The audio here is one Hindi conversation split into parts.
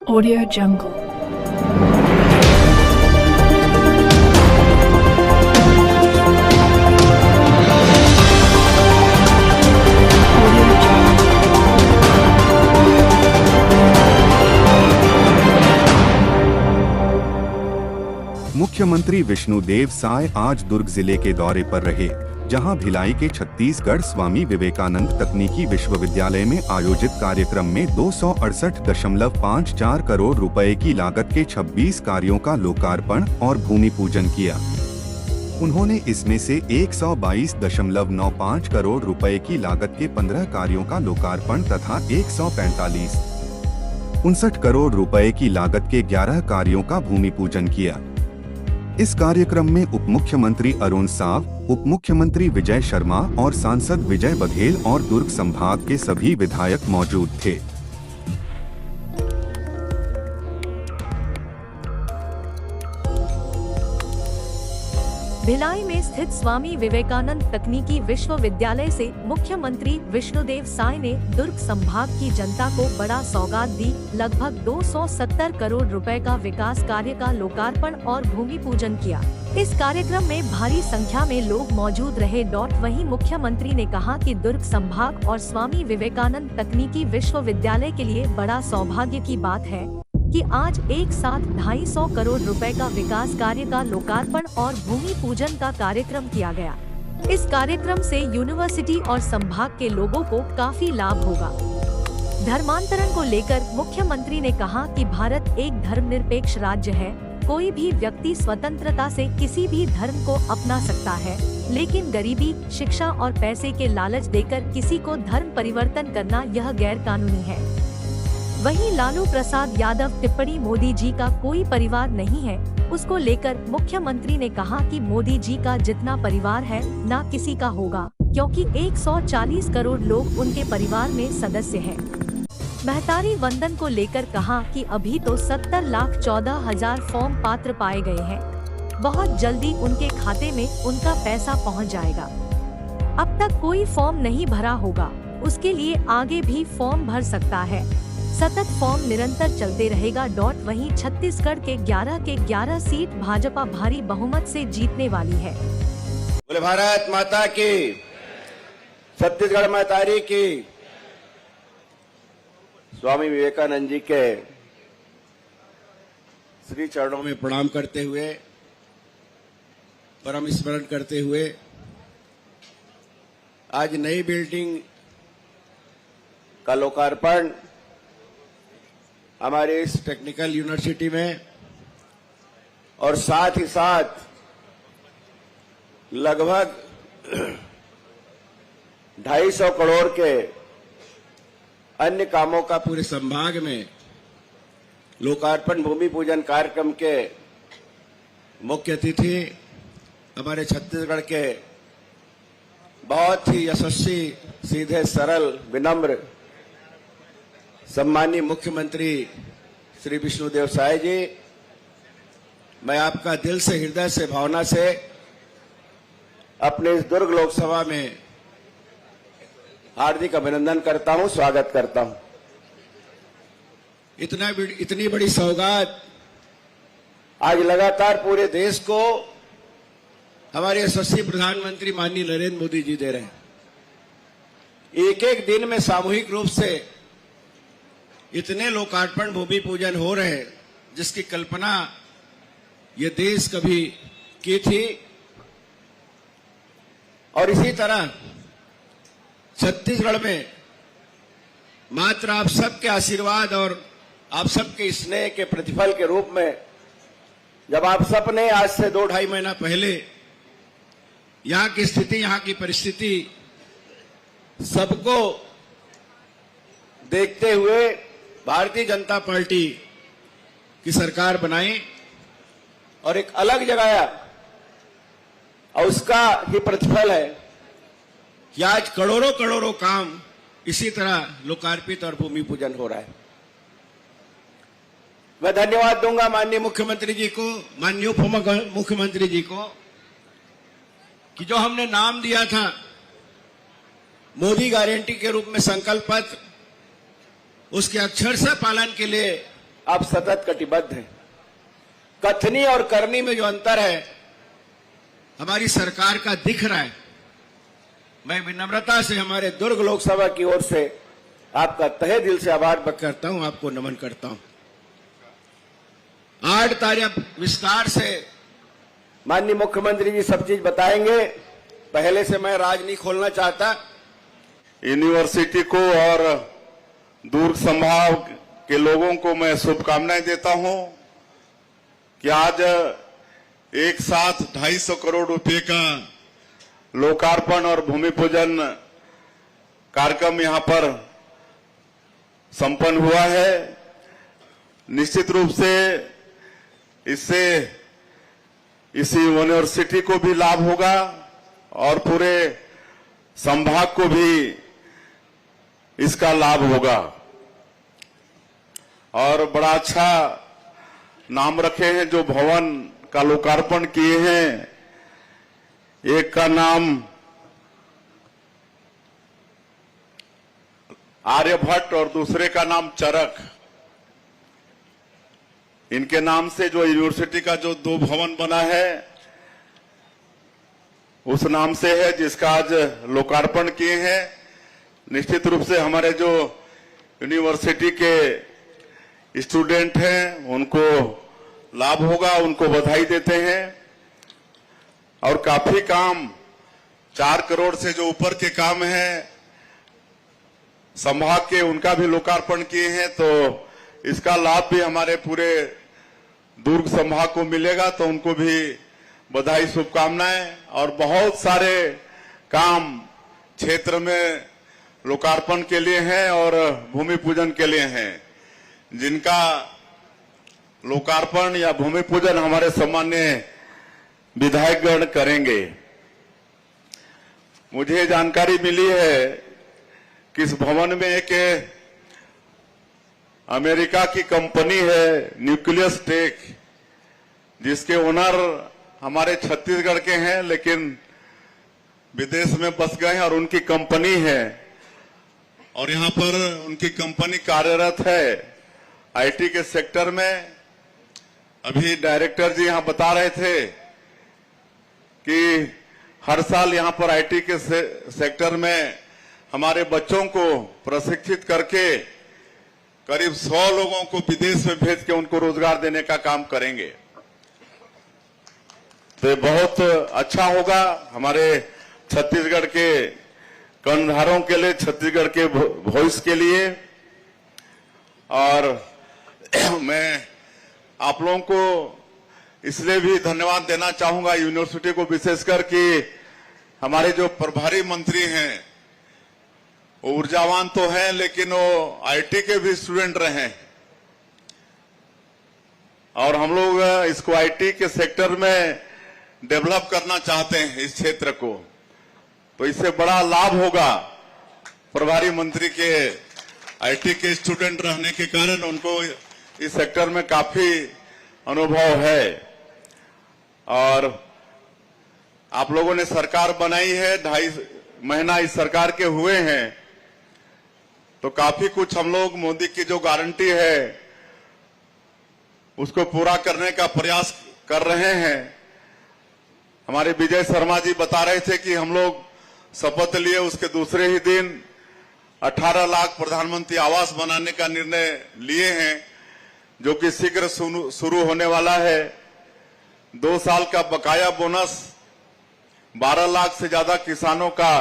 Audio Jungle. मुख्यमंत्री विष्णुदेव साय आज दुर्ग जिले के दौरे पर रहे, जहां भिलाई के छत्तीसगढ़ स्वामी विवेकानंद तकनीकी विश्वविद्यालय में आयोजित कार्यक्रम में 268.54 करोड़ रुपए की लागत के 26 कार्यों का लोकार्पण और भूमि पूजन किया। उन्होंने इसमें से 122.95 करोड़ रुपए की लागत के 15 कार्यों का लोकार्पण तथा 145.59 करोड़ रुपए की लागत के 11 कार्यों का भूमि पूजन किया। इस कार्यक्रम में उप मुख्यमंत्री अरुण साव, उप मुख्यमंत्री विजय शर्मा और सांसद विजय बघेल और दुर्ग संभाग के सभी विधायक मौजूद थे। भिलाई में स्थित स्वामी विवेकानंद तकनीकी विश्वविद्यालय से मुख्यमंत्री विष्णुदेव साय ने दुर्ग संभाग की जनता को बड़ा सौगात दी। लगभग 270 करोड़ रुपए का विकास कार्य का लोकार्पण और भूमि पूजन किया। इस कार्यक्रम में भारी संख्या में लोग मौजूद रहे। वहीं मुख्यमंत्री ने कहा कि दुर्ग संभाग और स्वामी विवेकानंद तकनीकी विश्वविद्यालय के लिए बड़ा सौभाग्य की बात है कि आज एक साथ 250 करोड़ रुपए का विकास कार्य का लोकार्पण और भूमि पूजन का कार्यक्रम किया गया। इस कार्यक्रम से यूनिवर्सिटी और संभाग के लोगों को काफी लाभ होगा। धर्मांतरण को लेकर मुख्यमंत्री ने कहा कि भारत एक धर्मनिरपेक्ष राज्य है। कोई भी व्यक्ति स्वतंत्रता से किसी भी धर्म को अपना सकता है, लेकिन गरीबी, शिक्षा और पैसे के लालच देकर किसी को धर्म परिवर्तन करना यह गैर कानूनी है। वहीं लालू प्रसाद यादव टिप्पणी मोदी जी का कोई परिवार नहीं है, उसको लेकर मुख्यमंत्री ने कहा कि मोदी जी का जितना परिवार है ना किसी का होगा, क्योंकि 140 करोड़ लोग उनके परिवार में सदस्य हैं। महतारी वंदन को लेकर कहा कि अभी तो 70,14,000 फॉर्म पात्र पाए गए हैं। बहुत जल्दी उनके खाते में उनका पैसा पहुंच जाएगा। अब तक कोई फॉर्म नहीं भरा होगा, उसके लिए आगे भी फॉर्म भर सकता है। सतत फॉर्म निरंतर चलते रहेगा। वहीं छत्तीसगढ़ के 11 सीट भाजपा भारी बहुमत से जीतने वाली है। बोले भारत माता की, छत्तीसगढ़ महतारी की। स्वामी विवेकानंद जी के श्री चरणों में प्रणाम करते हुए, परम स्मरण करते हुए आज नई बिल्डिंग का लोकार्पण हमारे इस टेक्निकल यूनिवर्सिटी में और साथ ही साथ लगभग 250 करोड़ के अन्य कामों का पूरे संभाग में लोकार्पण भूमि पूजन कार्यक्रम के मुख्य अतिथि हमारे छत्तीसगढ़ के बहुत ही यशस्वी, सीधे, सरल, विनम्र, सम्मानीय मुख्यमंत्री श्री विष्णुदेव साय जी, मैं आपका दिल से, हृदय से, भावना से अपने इस दुर्ग लोकसभा में हार्दिक अभिनंदन करता हूं, स्वागत करता हूं। इतनी बड़ी सौगात आज लगातार पूरे देश को हमारे यशस्वी प्रधानमंत्री माननीय नरेंद्र मोदी जी दे रहे हैं। एक एक दिन में सामूहिक रूप से इतने लोकार्पण भूमि पूजन हो रहे हैं, जिसकी कल्पना ये देश कभी की थी। और इसी तरह छत्तीसगढ़ में मात्र आप सबके आशीर्वाद और आप सबके स्नेह के प्रतिफल के रूप में, जब आप सबने आज से 2-2.5 महीना पहले यहाँ की स्थिति, यहाँ की परिस्थिति सबको देखते हुए भारतीय जनता पार्टी की सरकार बनाई और एक अलग जगाया, और उसका ही प्रतिफल है कि आज करोड़ों काम इसी तरह लोकार्पित और भूमि पूजन हो रहा है। मैं धन्यवाद दूंगा माननीय मुख्यमंत्री जी को, माननीय उप मुख्यमंत्री जी को, कि जो हमने नाम दिया था मोदी गारंटी के रूप में संकल्प पत्र, उसके अक्षरशः पालन के लिए आप सतत कटिबद्ध हैं। कथनी और करनी में जो अंतर है हमारी सरकार का दिख रहा है। मैं विनम्रता से हमारे दुर्ग लोकसभा की ओर से आपका तहे दिल से आभार व्यक्त करता हूं, आपको नमन करता हूं। 8 तारीख विस्तार से माननीय मुख्यमंत्री जी सब चीज बताएंगे। पहले से मैं राज नहीं खोलना चाहता। यूनिवर्सिटी को और दुर्ग संभाग के लोगों को मैं शुभकामनाएं देता हूं कि आज एक साथ 250 करोड़ रुपए का लोकार्पण और भूमि पूजन कार्यक्रम यहां पर संपन्न हुआ है। निश्चित रूप से इससे इसी यूनिवर्सिटी को भी लाभ होगा और पूरे संभाग को भी इसका लाभ होगा। और बड़ा अच्छा नाम रखे हैं जो भवन का लोकार्पण किए हैं। एक का नाम आर्यभट्ट और दूसरे का नाम चरक। इनके नाम से जो यूनिवर्सिटी का जो 2 भवन बना है उस नाम से है, जिसका आज लोकार्पण किए हैं। निश्चित रूप से हमारे जो यूनिवर्सिटी के स्टूडेंट हैं उनको लाभ होगा, उनको बधाई देते हैं। और काफी काम 4 करोड़ से जो ऊपर के काम हैं संभाग के, उनका भी लोकार्पण किए हैं। तो इसका लाभ भी हमारे पूरे दुर्ग संभाग को मिलेगा, तो उनको भी बधाई, शुभकामनाएं। और बहुत सारे काम क्षेत्र में लोकार्पण के लिए हैं और भूमि पूजन के लिए हैं, जिनका लोकार्पण या भूमि पूजन हमारे सम्मान्य विधायकगण करेंगे। मुझे जानकारी मिली है कि इस भवन में एक अमेरिका की कंपनी है न्यूक्लियस टेक, जिसके ओनर हमारे छत्तीसगढ़ के हैं लेकिन विदेश में बस गए हैं और उनकी कंपनी है और यहां पर उनकी कंपनी कार्यरत है आईटी के सेक्टर में। अभी डायरेक्टर जी यहां बता रहे थे कि हर साल यहां पर आईटी के सेक्टर में हमारे बच्चों को प्रशिक्षित करके करीब 100 लोगों को विदेश में भेज के उनको रोजगार देने का काम करेंगे। तो बहुत अच्छा होगा हमारे छत्तीसगढ़ के कर्णधारों के लिए, छत्तीसगढ़ के भविष्य के लिए। और मैं आप लोगों को इसलिए भी धन्यवाद देना चाहूंगा यूनिवर्सिटी को विशेषकर कि हमारे जो प्रभारी मंत्री हैं वो ऊर्जावान तो हैं लेकिन वो आईटी के भी स्टूडेंट रहे हैं और हम लोग इसको आईटी के सेक्टर में डेवलप करना चाहते हैं इस क्षेत्र को। तो इससे बड़ा लाभ होगा। प्रभारी मंत्री के आईटी के स्टूडेंट रहने के कारण उनको इस सेक्टर में काफी अनुभव है। और आप लोगों ने सरकार बनाई है, 2.5 महीना इस सरकार के हुए हैं, तो काफी कुछ हम लोग मोदी की जो गारंटी है उसको पूरा करने का प्रयास कर रहे हैं। हमारे विजय शर्मा जी बता रहे थे कि हम लोग शपथ लिए उसके दूसरे ही दिन 18 लाख प्रधानमंत्री आवास बनाने का निर्णय लिए हैं, जो कि शीघ्र शुरू होने वाला है। 2 साल का बकाया बोनस 12 लाख से ज्यादा किसानों का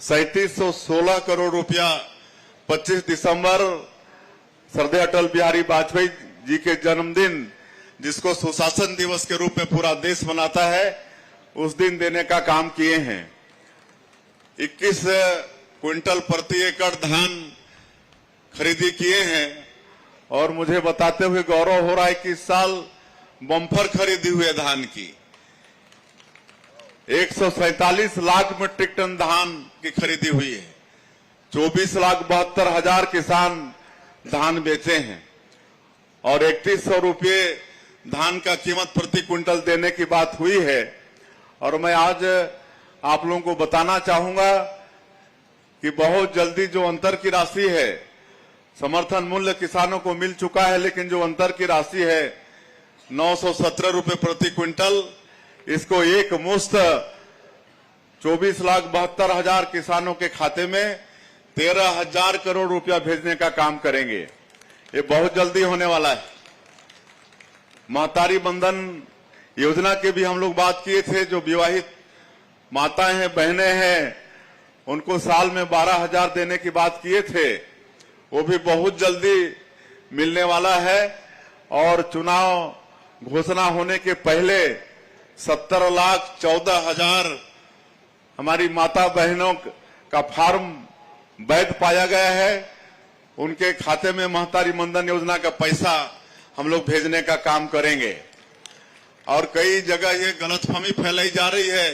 3716 करोड़ रुपया 25 दिसंबर श्रद्धेय अटल बिहारी वाजपेयी जी के जन्मदिन, जिसको सुशासन दिवस के रूप में पूरा देश मनाता है, उस दिन देने का काम किए हैं। 21 क्विंटल प्रति एकड़ धान खरीदी किए हैं और मुझे बताते हुए गौरव हो रहा है कि इस साल बम्पर खरीदी हुई है धान की। 147 लाख मीट्रिक टन धान की खरीदी हुई है। 24,72,000 किसान धान बेचे हैं और 3100 रुपये धान का कीमत प्रति क्विंटल देने की बात हुई है। और मैं आज आप लोगों को बताना चाहूंगा कि बहुत जल्दी जो अंतर की राशि है समर्थन मूल्य किसानों को मिल चुका है, लेकिन जो अंतर की राशि है 917 रुपए प्रति क्विंटल, इसको एक मुश्त 24,72,000 किसानों के खाते में 13,000 करोड़ रुपया भेजने का काम करेंगे। ये बहुत जल्दी होने वाला है। महतारी बंधन योजना की भी हम लोग बात किए थे। जो विवाहित माताएं हैं, बहनें हैं, उनको साल में 12,000 देने की बात किए थे, वो भी बहुत जल्दी मिलने वाला है। और चुनाव घोषणा होने के पहले 17,14,000 हमारी माता बहनों का फॉर्म वैध पाया गया है। उनके खाते में महतारी बंधन योजना का पैसा हम लोग भेजने का काम करेंगे। और कई जगह ये गलतफहमी फैलाई जा रही है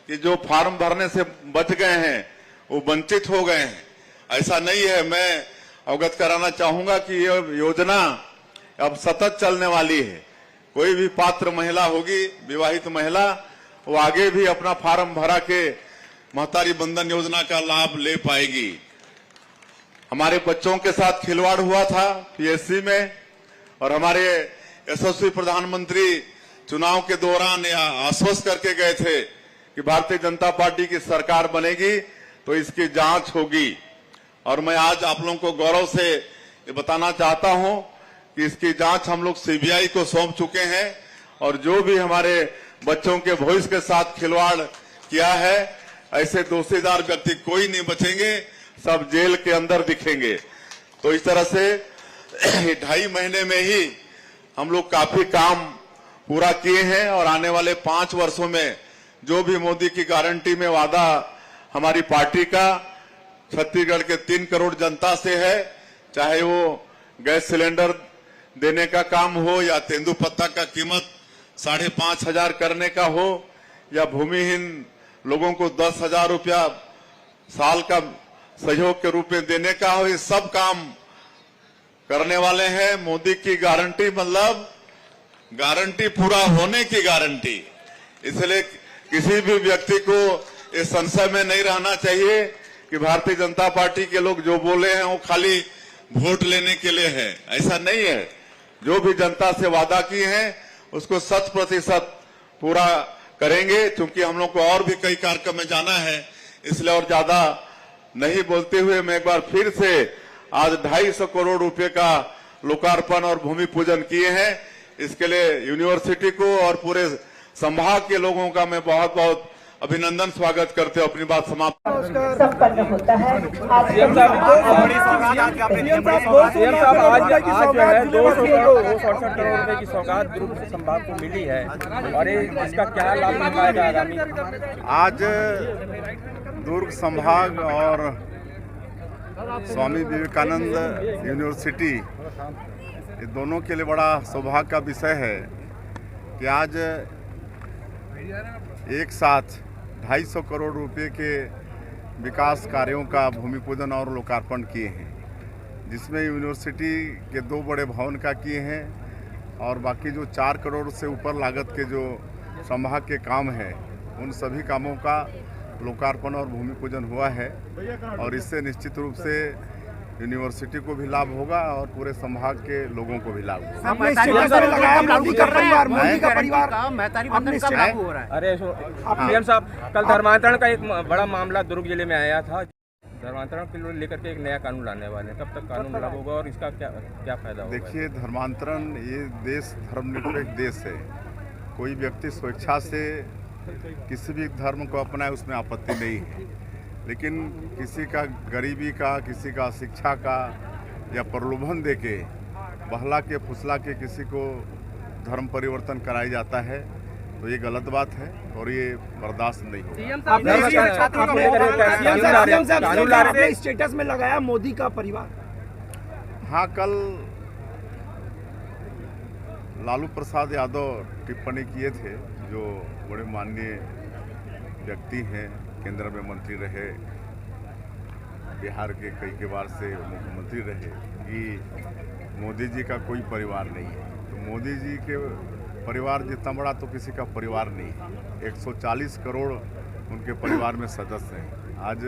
कि जो फॉर्म भरने से बच गए हैं वो वंचित हो गए हैं। ऐसा नहीं है। मैं अवगत कराना चाहूंगा कि ये योजना अब सतत चलने वाली है। कोई भी पात्र महिला होगी, विवाहित महिला, वो आगे भी अपना फॉर्म भरा के महतारी बंधन योजना का लाभ ले पाएगी। हमारे बच्चों के साथ खिलवाड़ हुआ था पीएससी में, और हमारे यशस्वी प्रधानमंत्री चुनाव के दौरान आश्वस्त करके गए थे कि भारतीय जनता पार्टी की सरकार बनेगी तो इसकी जांच होगी। और मैं आज आप लोगों को गौरव से ये बताना चाहता हूं कि इसकी जांच हम लोग सीबीआई को सौंप चुके हैं। और जो भी हमारे बच्चों के भविष्य के साथ खिलवाड़ किया है, ऐसे दोषीदार व्यक्ति कोई नहीं बचेंगे, सब जेल के अंदर दिखेंगे। तो इस तरह से 2.5 महीने में ही हम लोग काफी काम पूरा किए हैं। और आने वाले 5 वर्षों में जो भी मोदी की गारंटी में वादा हमारी पार्टी का छत्तीसगढ़ के 3 करोड़ जनता से है, चाहे वो गैस सिलेंडर देने का काम हो, या तेंदुपत्ता का कीमत 5,500 करने का हो, या भूमिहीन लोगों को 10,000 रुपया साल का सहयोग के रूप में देने का हो, ये सब काम करने वाले हैं। मोदी की गारंटी मतलब गारंटी पूरा होने की गारंटी। इसलिए किसी भी व्यक्ति को इस संशय में नहीं रहना चाहिए कि भारतीय जनता पार्टी के लोग जो बोले हैं वो खाली वोट लेने के लिए है। ऐसा नहीं है। जो भी जनता से वादा किए हैं उसको 100% पूरा करेंगे। क्योंकि हम लोग को और भी कई कार्यक्रम में जाना है, इसलिए और ज्यादा नहीं बोलते हुए मैं एक बार फिर से आज 250 करोड़ रुपए का लोकार्पण और भूमि पूजन किए हैं। इसके लिए यूनिवर्सिटी को और पूरे संभाग के लोगों का मैं बहुत बहुत अभिनंदन स्वागत करते हुए अपनी बात समाप्त। संपन्न होता है। आज सीएम साहब आज जो है 267 करोड़ रुपए की सौगात दुर्ग संभाग को मिली है, और इसका क्या लाभ मिल पाएगा आगामी? आज दुर्ग संभाग और स्वामी विवेकानंद यूनिवर्सिटी, ये दोनों के लिए बड़ा सौभाग्य का विषय है कि आज एक साथ 250 करोड़ रुपए के विकास कार्यों का भूमि पूजन और लोकार्पण किए हैं, जिसमें यूनिवर्सिटी के 2 बड़े भवन का किए हैं, और बाकी जो 4 करोड़ से ऊपर लागत के जो संभाग के काम हैं उन सभी कामों का लोकार्पण और भूमि पूजन हुआ है। और इससे निश्चित रूप से यूनिवर्सिटी को भी लाभ होगा और पूरे संभाग के लोगों को भी लाभ होगा। अरे सीएम साहब, कल धर्मांतरण का एक बड़ा मामला दुर्ग जिले में आया था। धर्मांतरण के लेकर के एक नया कानून लाने वाले हैं, कब तक कानून लागू होगा और इसका क्या फायदा होगा? देखिए, धर्मांतरण, ये देश धर्मनिरपेक्ष देश है। कोई व्यक्ति स्वेच्छा से किसी भी धर्म को अपनाए उसमें आपत्ति नहीं है, लेकिन किसी का गरीबी का, किसी का शिक्षा का या प्रलोभन देके बहला के फुसला के किसी को धर्म परिवर्तन कराया जाता है, तो ये गलत बात है और ये बर्दाश्त नहीं होगा। आपने स्टेटस में लगाया मोदी का परिवार। हाँ, कल लालू प्रसाद यादव टिप्पणी किए थे, जो बड़े माननीय व्यक्ति हैं, केंद्र में मंत्री रहे, बिहार के कई बार से मुख्यमंत्री रहे, कि मोदी जी का कोई परिवार नहीं है। तो मोदी जी के परिवार जितना बड़ा तो किसी का परिवार नहीं है। 140 करोड़ उनके परिवार में सदस्य हैं। आज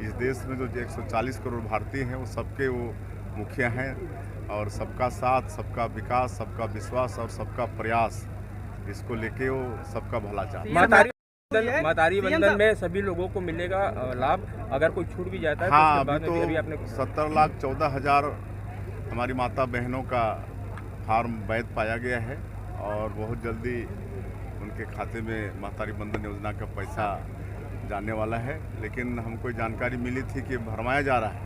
इस देश में जो 140 करोड़ भारतीय हैं वो सबके वो मुखिया हैं और सबका साथ, सबका विकास, सबका विश्वास और सबका प्रयास, इसको लेके वो सबका भला चाहते हैं। महतारी बंधन में सभी लोगों को मिलेगा लाभ, अगर कोई छूट भी जाता है हाँ, तो उसके बाद में अभी भी तो आपने 17,14,000 हमारी माता बहनों का फार्म वैध पाया गया है और बहुत जल्दी उनके खाते में महतारी बंधन योजना का पैसा जाने वाला है। लेकिन हमको जानकारी मिली थी कि भरमाया जा रहा है,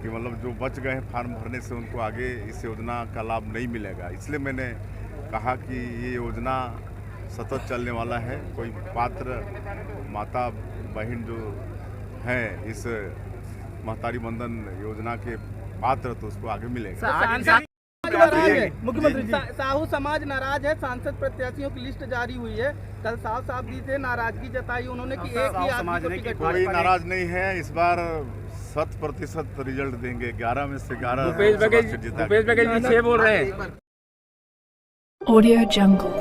कि मतलब जो बच गए हैं फार्म भरने से उनको आगे इस योजना का लाभ नहीं मिलेगा। इसलिए मैंने कहा कि ये योजना सतत चलने वाला है। कोई पात्र माता बहन जो हैं इस महतारी बंधन योजना के पात्र, तो उसको आगे मिलेगा। मुख्यमंत्री साहू समाज नाराज है, सांसद प्रत्याशियों की लिस्ट जारी हुई है। कल साफ जी से नाराजगी जताई उन्होंने कि एक ही आदमी को टिकट। कोई नाराज नहीं है, इस बार 100% रिजल्ट देंगे। 11 में से 11 भूपेश बघेल जी 6 बोल रहे हैं। Audio Jungle।